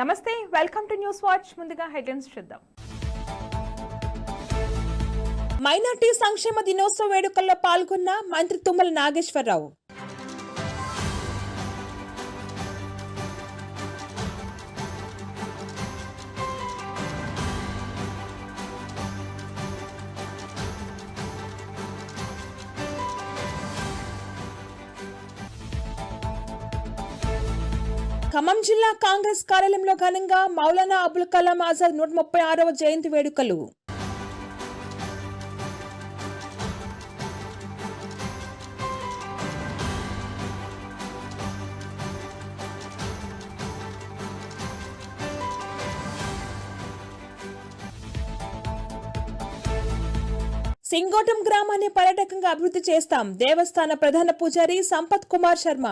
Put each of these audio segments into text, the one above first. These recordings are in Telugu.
నమస్తే, వెల్కమ్ టు న్యూస్ వాచ్. ముందుగా హెడ్లైన్స్ చూద్దాం. మైనార్టీ సంక్షేమ దినోత్సవ వేడుకల్లో పాల్గొన్న మంత్రి తుమ్మల నాగేశ్వరరావు. ఖమ్మం జిల్లా కాంగ్రెస్ కార్యాలయంలో ఘనంగా మౌలానా అబుల్ కలాం ఆజాద్ 136వ జయంతి వేడుకలు. సింగోటం గ్రామాన్ని పర్యాటకంగా అభివృద్ధి చేస్తాం, దేవస్థాన ప్రధాన పూజారి సంపత్ కుమార్ శర్మ.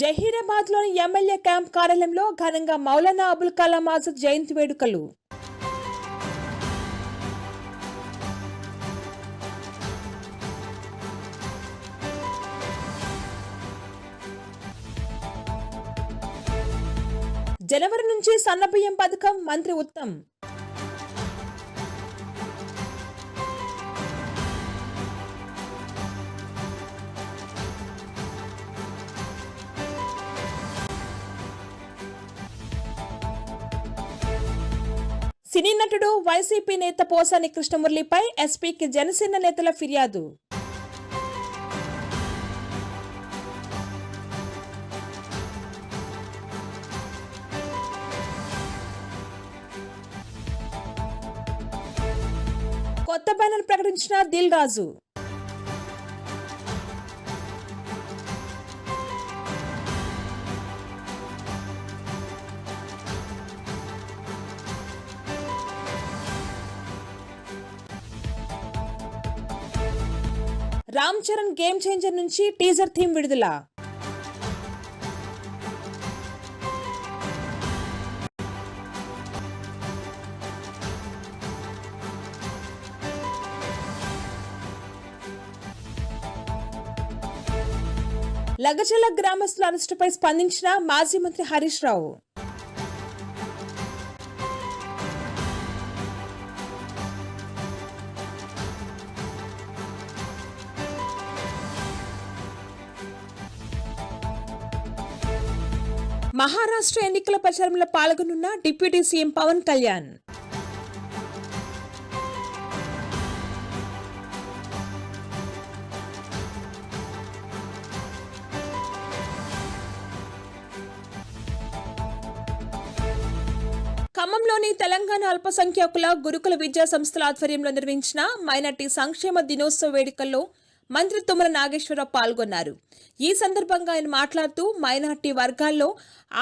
జహీరాబాద్ లోని ఎమ్మెల్యే క్యాంప్ కార్యాలయంలో ఘనంగా మౌలానా అబుల్ కలాం ఆజాద్ జయంతి వేడుకలు. జనవరి నుంచి సన్నబియ్యం పథకం, మంత్రి ఉత్తమ్. సినీ నటుడు వైసీపీ నేత పోసాని కృష్ణమురళిపై ఎస్పీకి జనసేన నేతల ఫిర్యాదు. కొత్త బ్యానర్ ప్రకటించిన దిల్ రాజు. రామ్ చరణ్ గేమ్ చేంజర్ నుంచి టీజర్ థీమ్ విడుదల. లగచల గ్రామస్తుల అరెస్టుపై స్పందించిన మాజీ మంత్రి హరీష్ రావు. మహారాష్ట్ర ఎన్నికల ప్రచారంలో పాల్గొనున్న డిప్యూటీ సీఎం పవన్ కళ్యాణ్. ఖమ్మంలోని తెలంగాణ అల్పసంఖ్యాకుల గురుకుల విద్యా సంస్థల ఆధ్వర్యంలో నిర్వహించిన మైనార్టీ సంక్షేమ దినోత్సవ వేడుకల్లో మంత్రి తుమ్మల నాగేశ్వరరావు పాల్గొన్నారు. ఈ సందర్భంగా ఆయన మాట్లాడుతూ మైనార్టీ వర్గాల్లో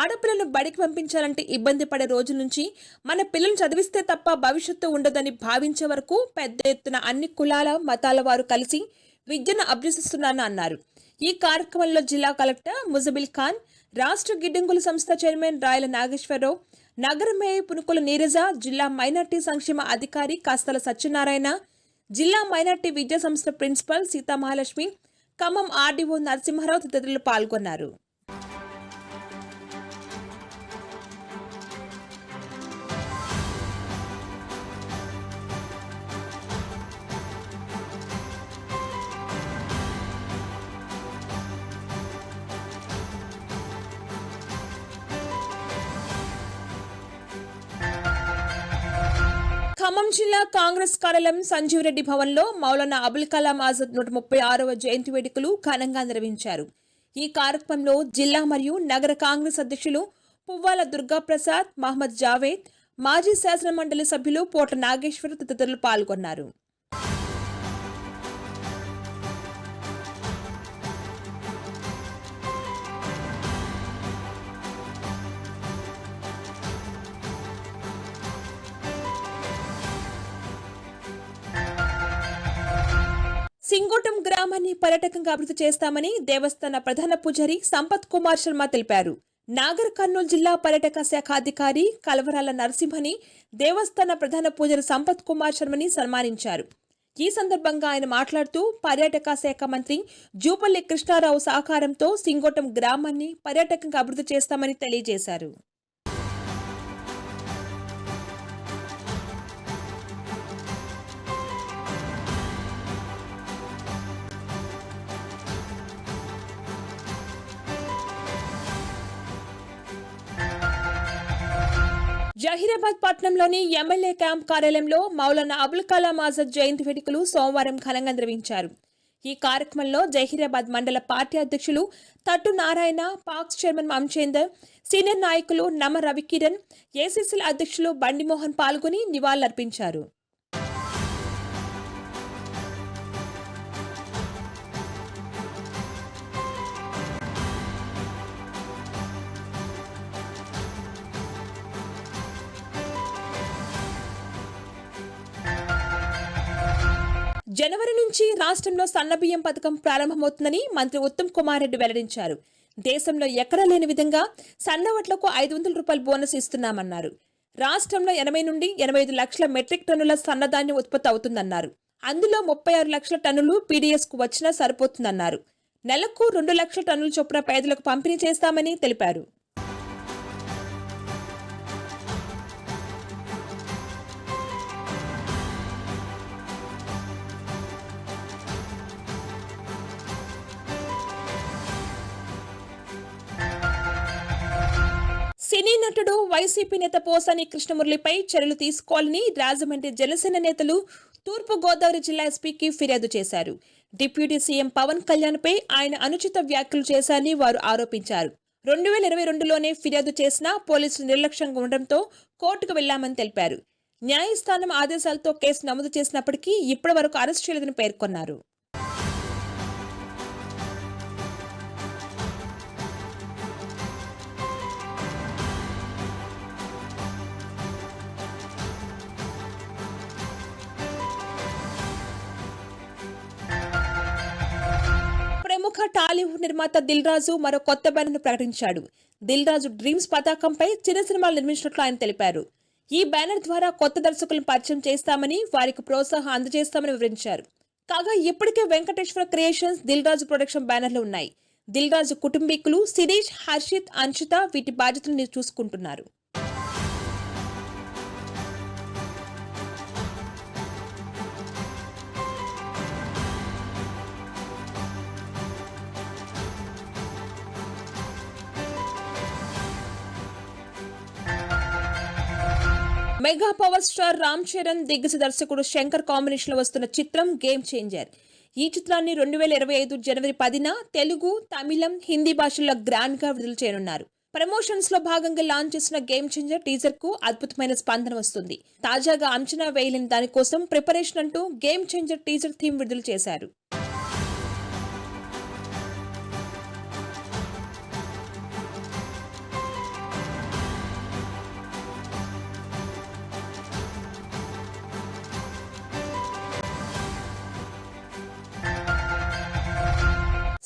ఆడపిల్లలను బడికి పంపించాలంటే ఇబ్బంది పడే రోజు నుంచి మన పిల్లలు చదివిస్తే తప్ప భవిష్యత్తు ఉండదని భావించే వరకు పెద్ద ఎత్తున అన్ని కులాల మతాల వారు కలిసి విద్యను అభ్యసిస్తున్నారని అన్నారు. ఈ కార్యక్రమంలో జిల్లా కలెక్టర్ ముజబిల్ ఖాన్, రాష్ట్ర గిడ్డంగుల సంస్థ చైర్మన్ రాయల నాగేశ్వరరావు, నగర మేయర్ పునుకుల నీరజ, జిల్లా మైనార్టీ సంక్షేమ అధికారి కాస్తల సత్యనారాయణ, జిల్లా మైనార్టీ విద్యా సంస్థ ప్రిన్సిపల్ సీతామహాలక్ష్మి, ఖమ్మం ఆర్డీఓ నరసింహారావు తదితరులు పాల్గొన్నారు. ఖమ్మం జిల్లా కాంగ్రెస్ కార్యాలయం సంజీవ్ రెడ్డి భవన్లో మౌలానా అబుల్ కలాం ఆజాద్ 136వ జయంతి వేడుకలు ఘనంగా నిర్వహించారు. ఈ కార్యక్రమంలో జిల్లా మరియు నగర కాంగ్రెస్ అధ్యక్షులు పువ్వాల దుర్గాప్రసాద్, మహమ్మద్ జావేద్, మాజీ శాసన మండలి సభ్యులు పోట నాగేశ్వర తదితరులు పాల్గొన్నారు. సింగోటం గ్రామాన్ని పర్యాటకంగా అభివృద్ధి చేస్తామని దేవస్థాన ప్రధాన పూజారి సంపత్ కుమార్ శర్మ తెలిపారు. నాగర్ కర్నూలు జిల్లా పర్యాటక శాఖ అధికారి కలవరాల నరసింహని దేవస్థాన ప్రధాన పూజారి సంపత్ కుమార్ శర్మని సన్మానించారు. ఈ సందర్భంగా ఆయన మాట్లాడుతూ పర్యాటక శాఖ మంత్రి జూపల్లి కృష్ణారావు సహకారంతో సింగోటం గ్రామాన్ని పర్యాటకంగా అభివృద్ధి చేస్తామని తెలియజేశారు. జహీరాబాద్ పట్టణంలోని ఎమ్మెల్యే క్యాంప్ కార్యాలయంలో మౌలానా అబుల్ కలాం ఆజాద్ జయంతి వేడుకలు సోమవారం ఘనంగా నిర్వహించారు. ఈ కార్యక్రమంలో జహీరాబాద్ మండల పార్టీ అధ్యక్షులు తట్టు నారాయణ, పాక్స్ చైర్మన్ అంచేందర్, సీనియర్ నాయకులు నమ రవికిరణ్, ఏసీసీల అధ్యక్షులు బండిమోహన్ పాల్గొని నివాళులర్పించారు. జనవరి నుంచి రాష్ట్రంలో సన్నబియ్యం పథకం ప్రారంభమవుతుందని మంత్రి ఉత్తమ్ కుమార్ రెడ్డి వెల్లడించారు. దేశంలో ఎక్కడా లేని విధంగా సన్నవడ్లకు 500 రూపాయల బోనస్ ఇస్తున్నామన్నారు. రాష్ట్రంలో 80 నుండి 85 లక్షల మెట్రిక్ టన్నుల సన్నధాన్యం ఉత్పత్తి అవుతుందన్నారు. అందులో 36 లక్షల టన్నులు పీడీఎస్కు వచ్చినా సరిపోతుందన్నారు. నెలకు 2 లక్షల టన్నుల చొప్పున పేదలకు పంపిణీ చేస్తామని తెలిపారు. సినీ నటుడు వైసీపీ నేత పోసాని కృష్ణమురళిపై చర్యలు తీసుకోవాలని రాజమండ్రి జనసేన నేతలు తూర్పు గోదావరి జిల్లా ఎస్పీకి ఫిర్యాదు చేశారు. డిప్యూటీ సీఎం పవన్ కళ్యాణ్పై ఆయన అనుచిత వ్యాఖ్యలు చేశారని వారు ఆరోపించారు. 2022లోనే ఫిర్యాదు చేసినా పోలీసులు నిర్లక్ష్యంగా ఉండడంతో కోర్టుకు వెళ్లామని తెలిపారు. న్యాయస్థానం ఆదేశాలతో కేసు నమోదు చేసినప్పటికీ ఇప్పటి వరకు అరెస్ట్ చేయలేదని పేర్కొన్నారు. ప్రముఖ టాలీవుడ్ నిర్మాత దిల్ రాజు మరో కొత్త బ్యానర్ను ప్రకటించాడు. దిల్ రాజు డ్రీమ్స్ పతాకంపై చిన్న సినిమాలు నిర్మించినట్లు ఆయన తెలిపారు. ఈ బ్యానర్ ద్వారా కొత్త దర్శకులను పరిచయం చేస్తామని, వారికి ప్రోత్సాహం అందజేస్తామని వివరించారు. కాగా ఇప్పటికే వెంకటేశ్వర క్రియేషన్స్, దిల్ రాజు ప్రొడక్షన్ బ్యానర్లు ఉన్నాయి. దిల్ రాజు కుటుంబీకులు శిరీష్, హర్షిత్, అన్షిత వీటి బాధ్యతలను చూసుకుంటున్నారు. Mega power star Ram Charan, దిగ్గజ దర్శకుడు శంకర్ కాంబినేషన్ లో వస్తున్న చిత్రం గేమ్ చేంజర్. ఈ చిత్రాన్ని 2025 జనవరి 10న తెలుగు, తమిళం, హిందీ భాషల్లో గ్రాండ్ గా విడుదల చేయనున్నారు. ప్రమోషన్స్ లో భాగంగా లాంచ్ చేసిన గేమ్ చేంజర్ టీజర్ కు అద్భుతమైన స్పందన వస్తుంది. తాజాగా అంచనా వేయలేని దానికోసం ప్రిపరేషన్ అంటూ గేమ్ చేంజర్ టీజర్ థీమ్ విడుదల చేశారు.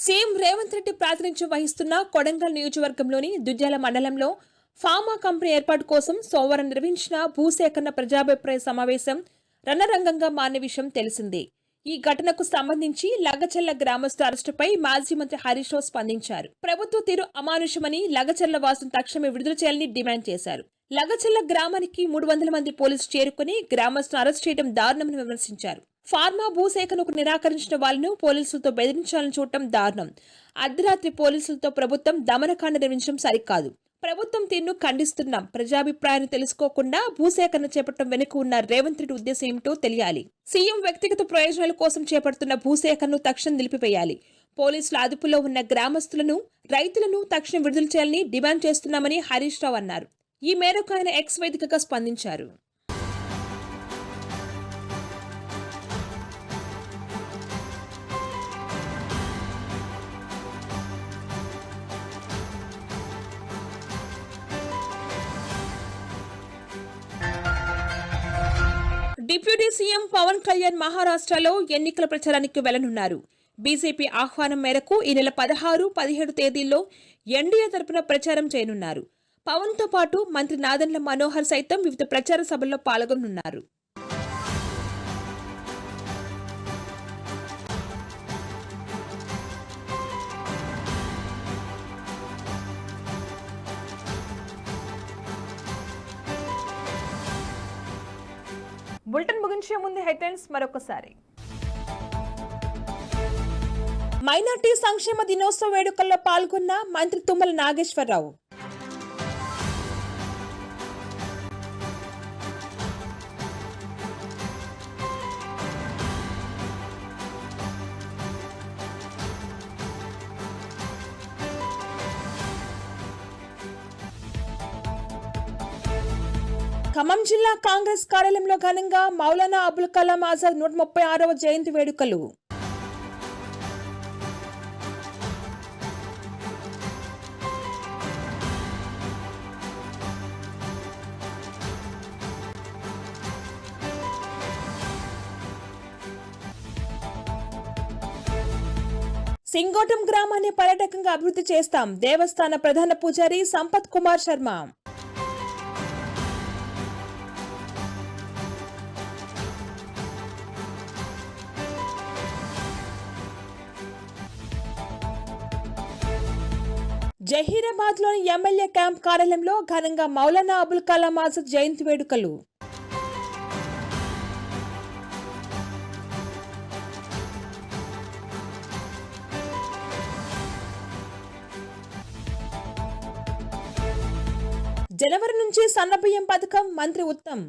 సీఎం రేవంత్ రెడ్డి ప్రాతినిధ్యం వహిస్తున్న కొడంగల్ నియోజకవర్గంలోని దుద్యాల మండలంలో ఫార్మా కంపెనీ ఏర్పాటు కోసం సోమవారం నిర్వహించిన భూసేకరణ ప్రజాభిప్రాయ సమావేశం రణరంగంగా మారిన విషయం తెలిసిందే. ఈ ఘటనకు సంబంధించి లగచర్ల గ్రామస్తుల అరెస్టుపై మాజీ మంత్రి హరీష్ రావు స్పందించారు. ప్రభుత్వ తీరు అమానుషమని, లగచర్ల వాసును తక్షణమే విడుదల చేయాలని డిమాండ్ చేశారు. లగచర్ల గ్రామానికి 300 మంది పోలీసులు చేరుకుని గ్రామస్తులను అరెస్ట్ చేయడం దారుణమని విమర్శించారు. ఫార్మా భూసేకరణకు నిరాకరించిన వాళ్లను పోలీసులతో బెదిరించాలని చూడటం దారుణం. అర్ధరాత్రి పోలీసులతో ప్రభుత్వం దమనకాండ నిర్మించడం సరికాదు. ప్రభుత్వం తీరును ఖండిస్తున్నాం. ప్రజాభిప్రాయాన్ని తెలుసుకోకుండా భూసేకరణ చేపట్టడం వెనుక ఉన్న రేవంత్ రెడ్డి ఉద్దేశం ఏమిటో తెలియాలి. సీఎం వ్యక్తిగత ప్రయోజనాల కోసం చేపడుతున్న భూసేకరణను తక్షణం నిలిపివేయాలి. పోలీసుల అదుపులో ఉన్న గ్రామస్తులను, రైతులను తక్షణం విడుదల చేయాలని డిమాండ్ చేస్తున్నామని హరీష్ రావు అన్నారు. ఈ మేరకు ఆయన ఎక్స్ వేదికగా స్పందించారు. డిప్యూటీ సీఎం పవన్ కళ్యాణ్ మహారాష్ట్రలో ఎన్నికల ప్రచారానికి వెళ్లనున్నారు. బీజేపీ ఆహ్వానం మేరకు ఈ నెల 16, 17 తేదీల్లో ఎన్డీఏ తరపున ప్రచారం చేయనున్నారు. పవన్తో పాటు మంత్రి నాదెండ్ల మనోహర్ సైతం వివిధ ప్రచార సభల్లో పాల్గొనున్నారు. బులెటిన్ ముగించే ముందు హెడ్లైన్స్ మరొకసారి. మైనార్టీ సంక్షేమ దినోత్సవ వేడుకల్లో పాల్గొన్న మంత్రి తుమ్మల నాగేశ్వరరావు. ఖమ్మం జిల్లా కాంగ్రెస్ కార్యాలయంలో ఘనంగా మౌలానా అబుల్ కలాం ఆజాద్ 136వ జయంతి వేడుకలు. సింగోటం గ్రామాన్ని పర్యాటకంగా అభివృద్ధి చేస్తాం. దేవస్థాన ప్రధాన పూజారి సంపత్ కుమార్ శర్మ. జహీరాబాద్ లోని ఎమ్మెల్యే క్యాంప్ కార్యాలయంలో ఘనంగా మౌలానా అబుల్ కలాం ఆజాద్ జయంతి వేడుకలు. జనవరి నుంచి సన్నబియ్యం పథకం మంత్రి ఉత్తమ్.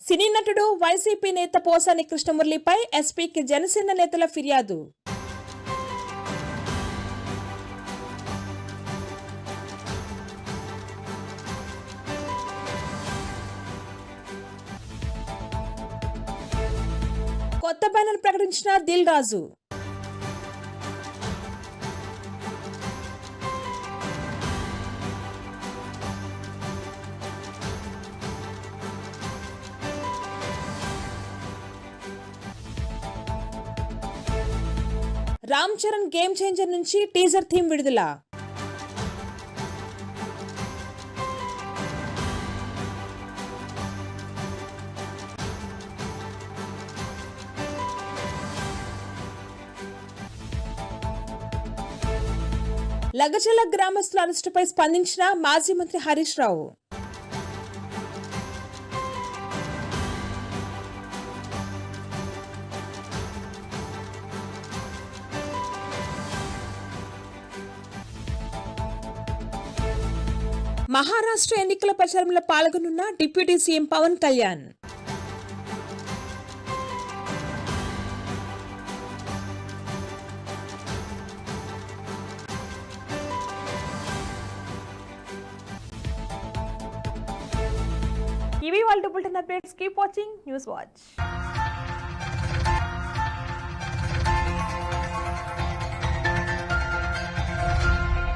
సినీ నటుడు వైసీపీ నేత పోసాని కృష్ణమురళిపై ఎస్పీకి జనసేన నేతల ఫిర్యాదు. కొత్త బ్యానర్ ప్రకటించిన దిల్ రాజు. రామ్ చరణ్ గేమ్ చేంజర్ నుంచి టీజర్ థీమ్ విడుదల. లగచల గ్రామస్తుల అరెస్టుపై స్పందించిన మాజీ మంత్రి హరీష్ రావు. మహారాష్ట్ర ఎన్నికల ప్రచారంలో పాల్గొనున్న డిప్యూటీ సీఎం పవన్ కళ్యాణ్. ఇవి వాళ్ళ bulletin updates. Keep watching news watch.